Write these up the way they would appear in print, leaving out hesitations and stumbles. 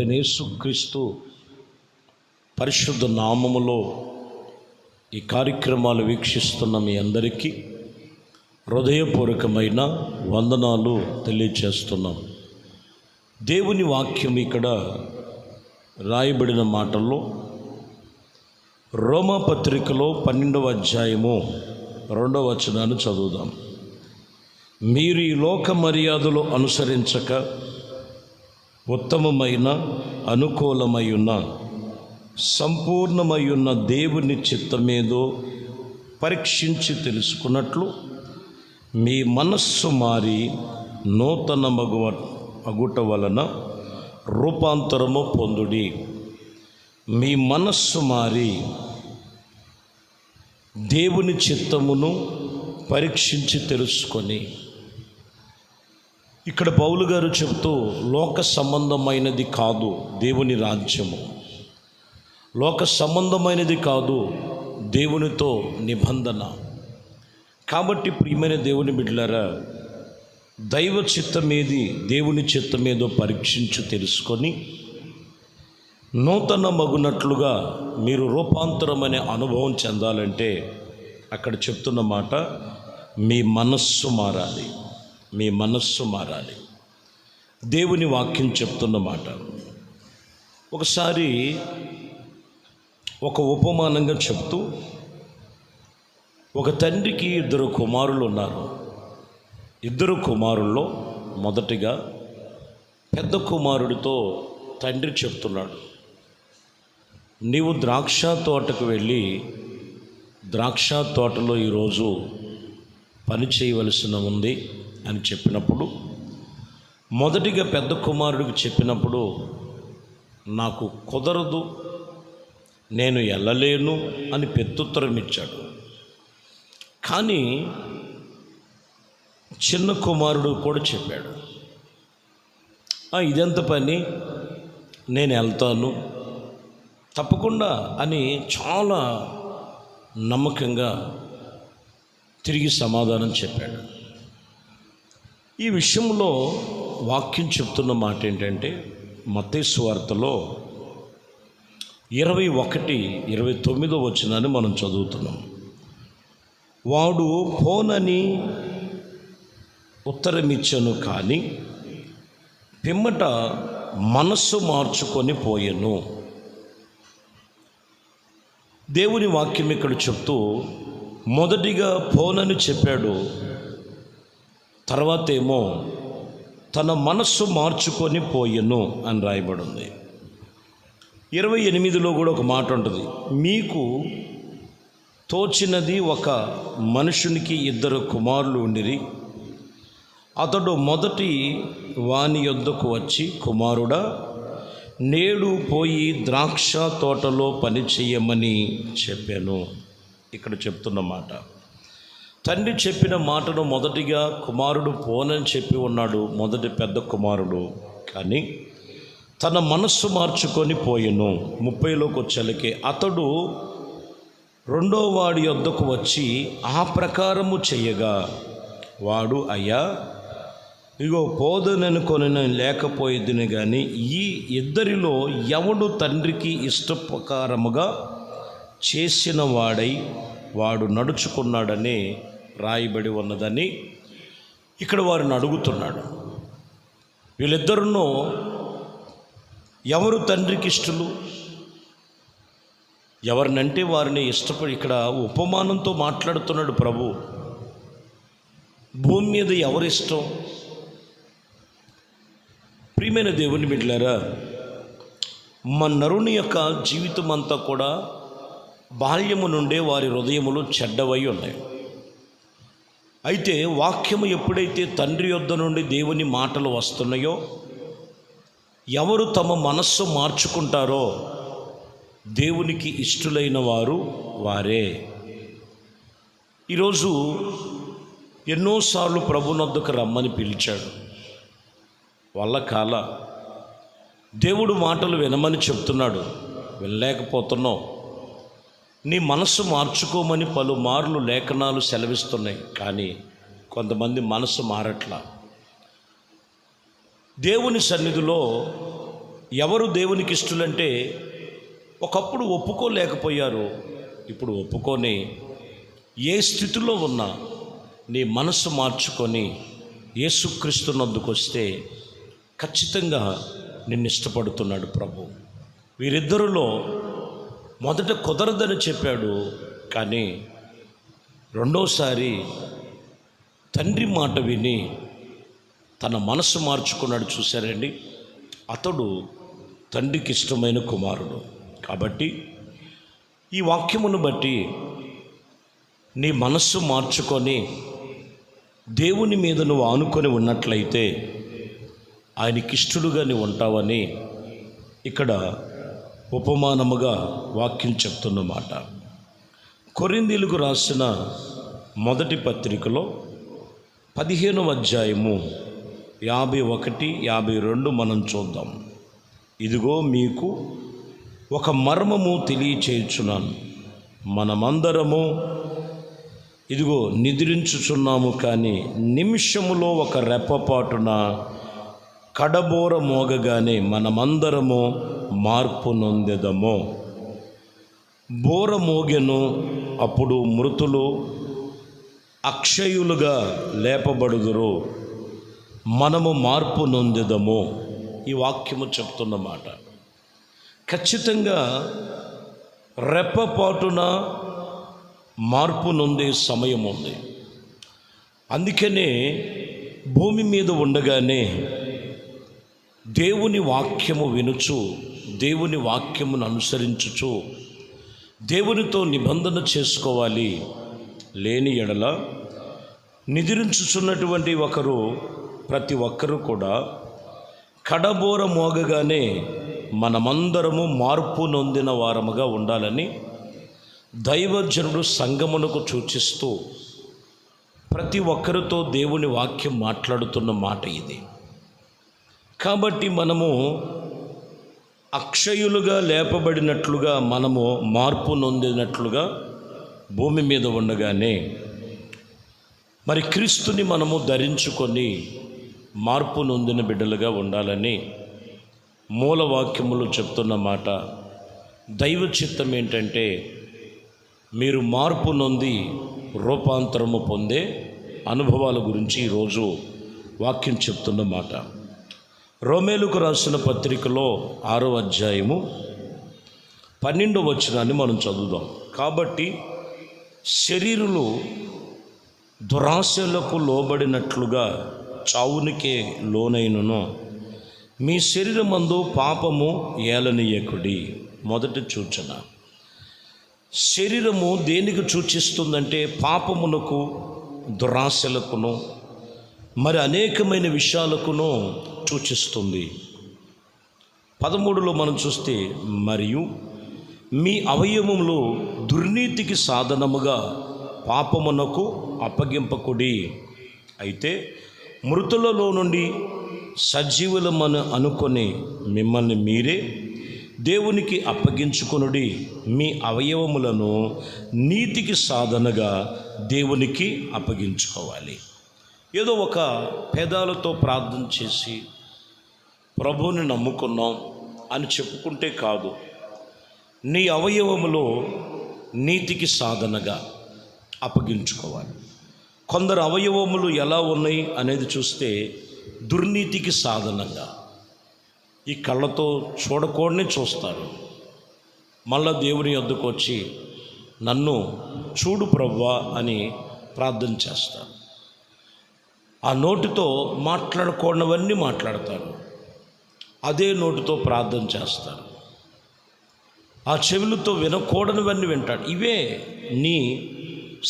ప్రభువైన యేసుక్రీస్తు పరిశుద్ధ నామములో ఈ కార్యక్రమాలు వీక్షిస్తున్న మీ అందరికీ హృదయపూర్వకమైన వందనాలు తెలియచేస్తున్నాం. దేవుని వాక్యం ఇక్కడ రాయబడిన మాటల్లో రోమాపత్రికలో 12వ అధ్యాయము 2వ వచనాన్ని చదువుదాం. మీరు ఈ లోక మర్యాదలు అనుసరించక ఉత్తమమైన అనుకూలమై ఉన్న సంపూర్ణమై ఉన్న దేవుని చిత్తమేదో పరీక్షించి తెలుసుకున్నట్లు మీ మనస్సు మారి నూతన అగుట వలన రూపాంతరము పొందుడి. మీ మనస్సు మారి దేవుని చిత్తమును పరీక్షించి తెలుసుకొని, ఇక్కడ పౌలు గారు చెబుతూ లోక సంబంధమైనది కాదు దేవుని రాజ్యము, లోక సంబంధమైనది కాదు దేవునితో నిబంధన. కాబట్టి ప్రియమైన దేవుని బిడ్డలారా, దైవ చిత్తమేది దేవుని చిత్తమేదో పరీక్షించి తెలుసుకొని నూతన మగునట్లుగా మీరు రూపాంతరమనే అనుభవం చెందాలంటే అక్కడ చెప్తున్న మాట మీ మనస్సు మారాలి. మీ మనస్సు మారాలి. దేవుని వాక్యం చెప్తున్న మాట. ఒకసారి ఒక ఉపమానంగా చెప్తూ, ఒక తండ్రికి 2 కుమారులు ఉన్నారు. 2 కుమారుల్లో మొదటిగా పెద్ద కుమారుడితో తండ్రి చెప్తున్నాడు, నీవు ద్రాక్ష తోటకు వెళ్ళి ద్రాక్ష తోటలో ఈరోజు పని చేయవలసిన ఉంది అని చెప్పినప్పుడు, మొదటిగా పెద్ద కుమారుడికి చెప్పినప్పుడు నాకు కుదరదు, నేను వెళ్ళలేను అని ప్రత్యుత్తరం ఇచ్చాడు. కానీ చిన్న కుమారుడు కూడా చెప్పాడు, ఇదెంత పని, నేను వెళ్తాను తప్పకుండా అని చాలా నమ్మకంగా తిరిగి సమాధానం చెప్పాడు. ఈ విషయంలో వాక్యం చెప్తున్న మాట ఏంటంటే, మత్తయి సువార్తలో 21-29 వచనాన్ని మనం చదువుతున్నాం. వాడు పోనని ఉత్తరమిచ్చను, కానీ పిమ్మట మనస్సు మార్చుకొని పోయెను. దేవుని వాక్యం ఇక్కడ చెప్తూ మొదటిగా పోనని చెప్పాడు, తర్వాత ఏమో తన మనస్సు మార్చుకొని పోయెను అని రాయబడి ఉంది. 28లో కూడా ఒక మాట ఉంటుంది, మీకు తోచినది ఒక మనుషునికి 2 కుమారులు ఉండిరి. అతడు మొదటి వాని యొద్దకు వచ్చి, కుమారుడా, నేడు పోయి ద్రాక్ష తోటలో పని చెయ్యమని చెప్పాను. ఇక్కడ చెప్తున్న మాట, తండ్రి చెప్పిన మాటను మొదటిగా కుమారుడు పోనని చెప్పి ఉన్నాడు, మొదటి పెద్ద కుమారుడు. కానీ తన మనస్సు మార్చుకొని పోయెను. 30లోకి వచ్చేలకే అతడు రెండో వాడి యొద్దకు వచ్చి ఆ ప్రకారము చెయ్యగా, వాడు, అయ్యా, ఇగో పోదననుకొని లేకపోయేదిని, కానీ ఈ 2 ఎవడు తండ్రికి ఇష్టప్రకారముగా చేసిన వాడై వాడు నడుచుకున్నాడని రాయబడి ఉన్నదని ఇక్కడ వారిని అడుగుతున్నాడు. వీళ్ళిద్దరినో ఎవరు తండ్రికి ఇష్టలు, ఎవరినంటే వారిని ఇష్టపడి, ఇక్కడ ఉపమానంతో మాట్లాడుతున్నాడు ప్రభు. భూమి మీద ఎవరిష్టం? ప్రియమైన దేవుని బిడ్డలారా, మన నరుని యొక్క జీవితం అంతా కూడా బాల్యము నుండే వారి హృదయములు చెడ్డవై ఉన్నాయి. అయితే వాక్యము ఎప్పుడైతే తండ్రి యొద్ద నుండి దేవుని మాటలు వస్తున్నాయో, ఎవరు తమ మనస్సు మార్చుకుంటారో దేవునికి ఇష్టలైన వారు వారే. ఈరోజు ఎన్నోసార్లు ప్రభునొద్దకు రమ్మని పిలిచాడు, వాళ్ళ కాల దేవుడు మాటలు వినమని చెప్తున్నాడు, వినలేకపోతున్నావు. నీ మనస్సు మార్చుకోమని పలుమార్లు లేఖనాలు సెలవిస్తున్నాయి, కానీ కొంతమంది మనస్సు మారట్లా. దేవుని సన్నిధిలో ఎవరు దేవునికి ఇష్టలంటే ఒకప్పుడు ఒప్పుకోలేకపోయారు, ఇప్పుడు ఒప్పుకొని ఏ స్థితిలో ఉన్నా నీ మనసు మార్చుకొని యేసుక్రీస్తునందుకు వస్తే ఖచ్చితంగా నిన్ను ఇష్టపడుతున్నాడు ప్రభు. వీరిద్దరిలో మొదట కుదరదని చెప్పాడు, కానీ రెండోసారి తండ్రి మాట విని తన మనసు మార్చుకున్నాడు. చూశారండి, అతడు తండ్రికి ఇష్టమైన కుమారుడు. కాబట్టి ఈ వాక్యమును బట్టి నీ మనస్సు మార్చుకొని దేవుని మీద నువ్వు ఆనుకొని ఉన్నట్లయితే ఆయనకిష్టుడుగా నీవు ఉంటావని ఇక్కడ ఉపమానముగా వాక్యం చెప్తున్నమాట. కొరింథీయులకు రాసిన మొదటి పత్రికలో 15వ అధ్యాయము 51, 52 మనం చూద్దాం. ఇదిగో మీకు ఒక మర్మము తెలియచేయుచున్నాను, మనమందరము ఇదిగో నిద్రించుచున్నాము, కానీ నిమిషములో ఒక రెప్పపాటున కడబోర మోగగానే మనమందరము మార్పు నొందెదము. బోర మోగెను, అప్పుడు మృతులు అక్షయులుగా లేపబడుదురు, మనము మార్పు నొందెదము. ఈ వాక్యము చెప్తున్నమాట. ఖచ్చితంగా రెప్పపాటున మార్పు నొందే సమయం ఉంది. అందుకనే భూమి మీద ఉండగానే దేవుని వాక్యము వినుచు, దేవుని వాక్యమును అనుసరించుచు దేవునితో నిబంధన చేసుకోవాలి. లేని ఎడల నిద్రించుచున్నటువంటి ప్రతి ఒక్కరూ కూడా కడబోర మోగగానే మనమందరము మార్పు నొందిన వారముగా ఉండాలని దైవజనుడు సంగమునకు సూచిస్తూ ప్రతి ఒక్కరితో దేవుని వాక్యం మాట్లాడుతున్న మాట ఇది. కాబట్టి మనము అక్షయులుగా లేపబడినట్లుగా, మనము మార్పు నొందినట్లుగా భూమి మీద ఉండగానే మరి క్రీస్తుని మనము ధరించుకొని మార్పు నొందిన బిడ్డలుగా ఉండాలని మూలవాక్యములు చెప్తున్న మాట. దైవ చిత్తం ఏంటంటే మీరు మార్పు నొంది రూపాంతరము పొందే అనుభవాల గురించి ఈరోజు వాక్యం చెప్తున్న మాట. రోమేలుకు రాసిన పత్రికలో 6వ అధ్యాయము 12వ వచనాన్ని మనం చదువుదాం. కాబట్టి శరీరులు దురాశలకు లోబడినట్లుగా చావునికే లోనైనను, మీ శరీరమందు పాపము ఏలనీయకుడి. మొదటి సూచన. శరీరము దేనికి సూచిస్తుందంటే పాపమునకు, దురాశలకును, మరి అనేకమైన విషయాలకును సూచిస్తుంది. 13లో మనం చూస్తే, మరియు మీ అవయవములు దుర్నీతికి సాధనముగా పాపమునకు అప్పగింపకుడి. అయితే మృతులలో నుండి సజీవులమని అనుకొని మిమ్మల్ని మీరే దేవునికి అప్పగించుకొనుడి. మీ అవయవములను నీతికి సాధనగా దేవునికి అప్పగించుకోవాలి. ఏదో ఒక పేదాలతో ప్రార్థన చేసి ప్రభువుని నమ్ముకున్నాం అని చెప్పుకుంటే కాదు. నీ అవయవములో నీతికి సాధనగా అప్పగించుకోవాలి. కొందరు అవయవములు ఎలా ఉన్నాయి అనేది చూస్తే దుర్నీతికి సాధనంగా, ఈ కళ్ళతో చూడకూడని చూస్తారు. మళ్ళా దేవుని యొద్దకు వచ్చి నన్ను చూడు ప్రభువా అని ప్రార్థన చేస్తారు. ఆ నోటితో మాట్లాడకూడనివన్నీ మాట్లాడతారు, అదే నోటితో ప్రార్థన చేస్తారు. ఆ చెవులతో వినకూడనివన్నీ వింటాడు. ఇవే నీ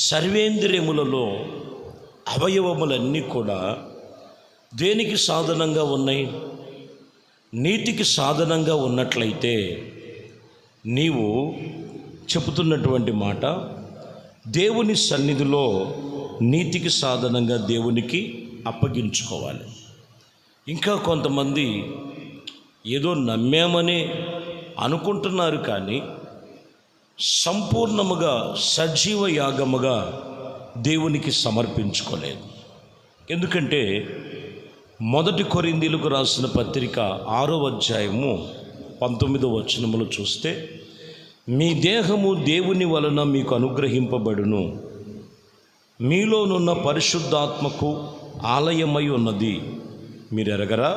సర్వేంద్రియములలో అవయవములన్నీ కూడా దేనికి సాధనంగా ఉన్నాయి? నీతికి సాధనంగా ఉన్నట్లయితే నీవు చెబుతున్నటువంటి మాట దేవుని సన్నిధిలో నీతికి సాధనంగా దేవునికి అప్పగించుకోవాలి. ఇంకా కొంతమంది ఏదో నమ్మామని అనుకుంటున్నారు, కానీ సంపూర్ణముగా సజీవ యాగముగా దేవునికి సమర్పించుకోలేదు. ఎందుకంటే మొదటి కొరింథీయులకు రాసిన పత్రిక 6వ అధ్యాయము 19వ వచనములో చూస్తే, మీ దేహము దేవుని వలన మీకు అనుగ్రహింపబడును, మీలోనున్న పరిశుద్ధాత్మకు ఆలయమై ఉన్నది, మీరు ఎరగరా?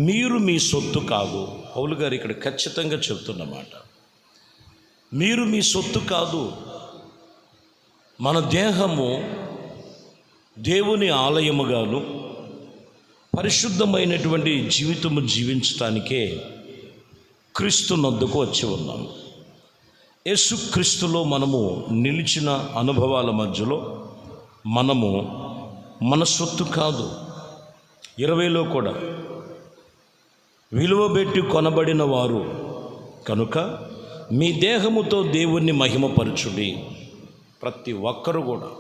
మీరు మీ సొత్తు కాదు. పౌలు గారు ఇక్కడ ఖచ్చితంగా చెప్తున్నమాట. మీరు మీ సొత్తు కాదు. మన దేహము దేవుని ఆలయముగాను పరిశుద్ధమైనటువంటి జీవితము జీవించటానికే క్రీస్తు నొద్దకు వచ్చి ఉన్నాము. యేసుక్రీస్తులో మనము నిలిచిన అనుభవాల మధ్యలో మనము మన సొత్తు కాదు. 20లో కూడా విలువ పెట్టి కొనబడిన వారు కనుక మీ దేహముతో దేవుణ్ణి మహిమపరచుడి. ప్రతి ఒక్కరు కూడా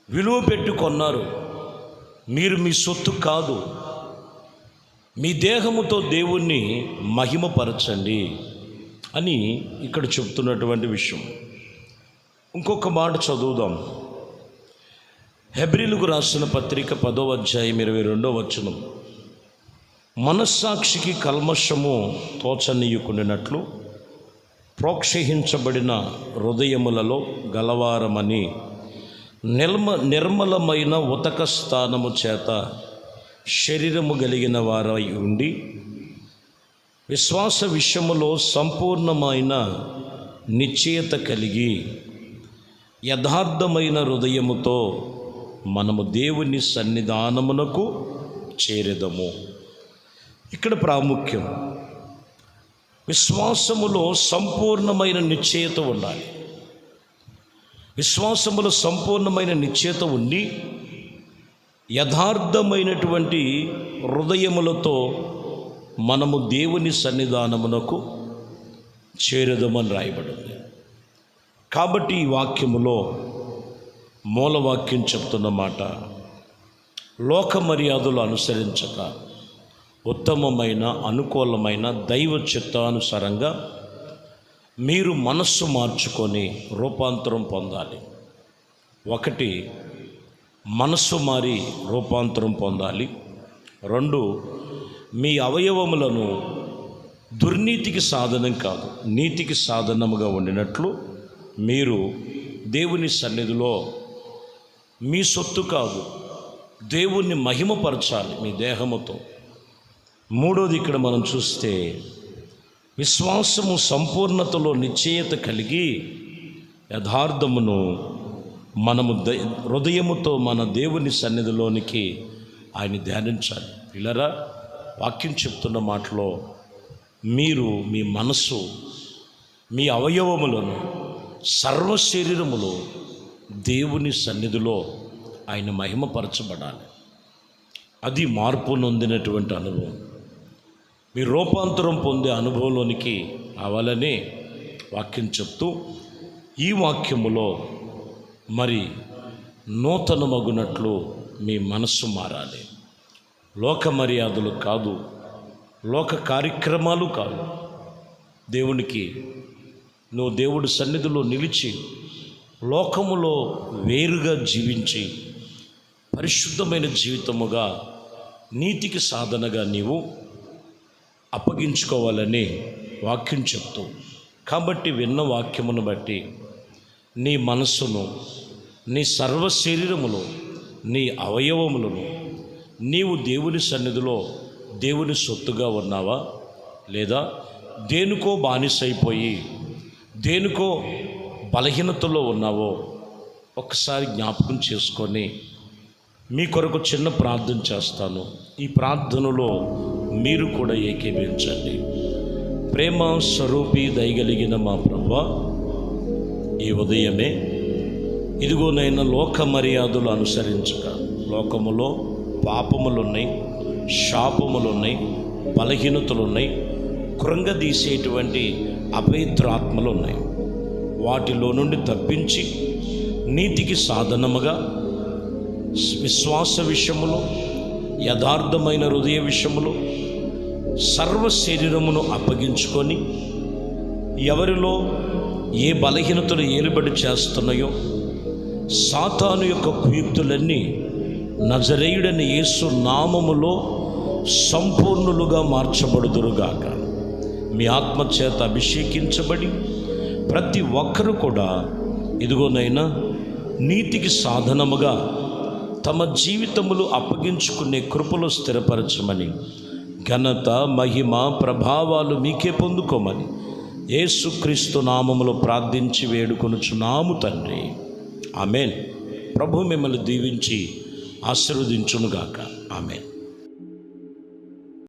విలువ పెట్టి కొన్నారు. మీరు మీ సొత్తు కాదు. మీ దేహముతో దేవుణ్ణి మహిమపరచండి అని ఇక్కడ చెప్తున్నటువంటి విషయం. ఇంకొక మాట చదువుదాం. హెబ్రీలకు రాసిన పత్రిక 10వ అధ్యాయం 22వ వచనం, మనస్సాక్షికి కల్మషము తోచనీయకుండినట్లు ప్రోక్షహించబడిన హృదయములలో గలవారమని నిర్మలమైన ఉతక స్థానము చేత శరీరము కలిగిన వారై ఉండి విశ్వాస విషయములో సంపూర్ణమైన నిశ్చయత కలిగి యథార్థమైన హృదయముతో మనము దేవుని సన్నిధానమునకు చేరెదము. ఇక్కడ ప్రాముఖ్యం, విశ్వాసములో సంపూర్ణమైన నిశ్చయత ఉండాలి. విశ్వాసములో సంపూర్ణమైన నిశ్చయత ఉండి యథార్థమైనటువంటి హృదయములతో మనము దేవుని సన్నిధానమునకు చేరదమని రాయబడింది. కాబట్టి ఈ వాక్యములో మూలవాక్యం చెప్తున్నమాట, లోక మర్యాదలు అనుసరించక ఉత్తమమైన అనుకూలమైన దైవ చిత్తానుసారంగా మీరు మనస్సు మార్చుకొని రూపాంతరం పొందాలి. ఒకటి, మనస్సు మారి రూపాంతరం పొందాలి. 2, మీ అవయవములను దుర్నీతికి సాధనం కాదు నీతికి సాధనముగా ఉండినట్లు మీరు దేవుని సన్నిధిలో మీ సొత్తు కాదు దేవుణ్ణి మహిమపరచాలి మీ దేహముతో. 3వది ఇక్కడ మనం చూస్తే, విశ్వాసము సంపూర్ణతలో నిశ్చయత కలిగి యథార్థమును మనము హృదయముతో మన దేవుని సన్నిధిలోనికి ఆయన ధ్యానించాలి. పిల్లరా, వాక్యం చెప్తున్న మాటలో మీరు మీ మనస్సు మీ అవయవములను సర్వ శరీరములో దేవుని సన్నిధిలో ఆయన మహిమపరచబడాలి. అది మార్పు నొందినటువంటి అనుభవం. మీ రూపాంతరం పొందే అనుభవంలోనికి రావాలనే వాక్యం చెప్తూ, ఈ వాక్యములో మరి నూతనమగునట్లు మీ మనస్సు మారాలి. లోక మర్యాదలు కాదు, లోక కార్యక్రమాలు కాదు. దేవునికి నువ్వు దేవుడి సన్నిధిలో నిలిచి లోకములో వేరుగా జీవించి పరిశుద్ధమైన జీవితముగా నీతికి సాధనగా నీవు అప్పగించుకోవాలని వాక్యం చెప్తూ, కాబట్టి విన్న వాక్యమును బట్టి నీ మనస్సును నీ సర్వ శరీరములో నీ అవయవములను నీవు దేవుని సన్నిధిలో దేవుని సొత్తుగా ఉన్నావా, లేదా దేనికో బానిసైపోయి దేనికో బలహీనతలో ఉన్నావో ఒకసారి జ్ఞాపకం చేసుకొని మీ కొరకు చిన్న ప్రార్థన చేస్తాను. ఈ ప్రార్థనలో మీరు కూడా ఏకీభవించండి. ప్రేమ స్వరూపి దయగలిగిన మా ప్రభువా, ఈ ఉదయమే ఇదిగోనైనా లోక మర్యాదలు అనుసరించక లోకములో పాపములున్నాయి, శాపములున్నాయి, బలహీనతలున్నాయి, కృంగదీసేటువంటి అపవిత్రాత్మలు ఉన్నాయి. వాటిలో నుండి తప్పించి నీతికి సాధనముగా విశ్వాస విషయములో యథార్థమైన హృదయ విషయములో సర్వ శరీరమును అప్పగించుకొని ఎవరిలో ఏ బలహీనతలు ఏలుబడి చేస్తున్నాయో సాతాను యొక్క కుయుక్తులన్నీ నజరేయుడైన యేసు నామములో సంపూర్ణులుగా మార్చబడుదురుగాక. మీ ఆత్మచేత అభిషేకించబడి ప్రతి ఒక్కరు కూడా ఇదిగోనైనా నీతికి సాధనముగా తమ జీవితములు అప్పగించుకునే కృపలో స్థిరపరచమని, ఘనత మహిమ ప్రభావాలు మీకే పొందుకోమని యేసుక్రీస్తు నామములో ప్రార్థించి వేడుకొనుచున్నాము తండ్రి. ఆమేన్. ప్రభు మిమ్మల్ని దీవించి ఆశీర్వదించునుగాక. ఆమేన్.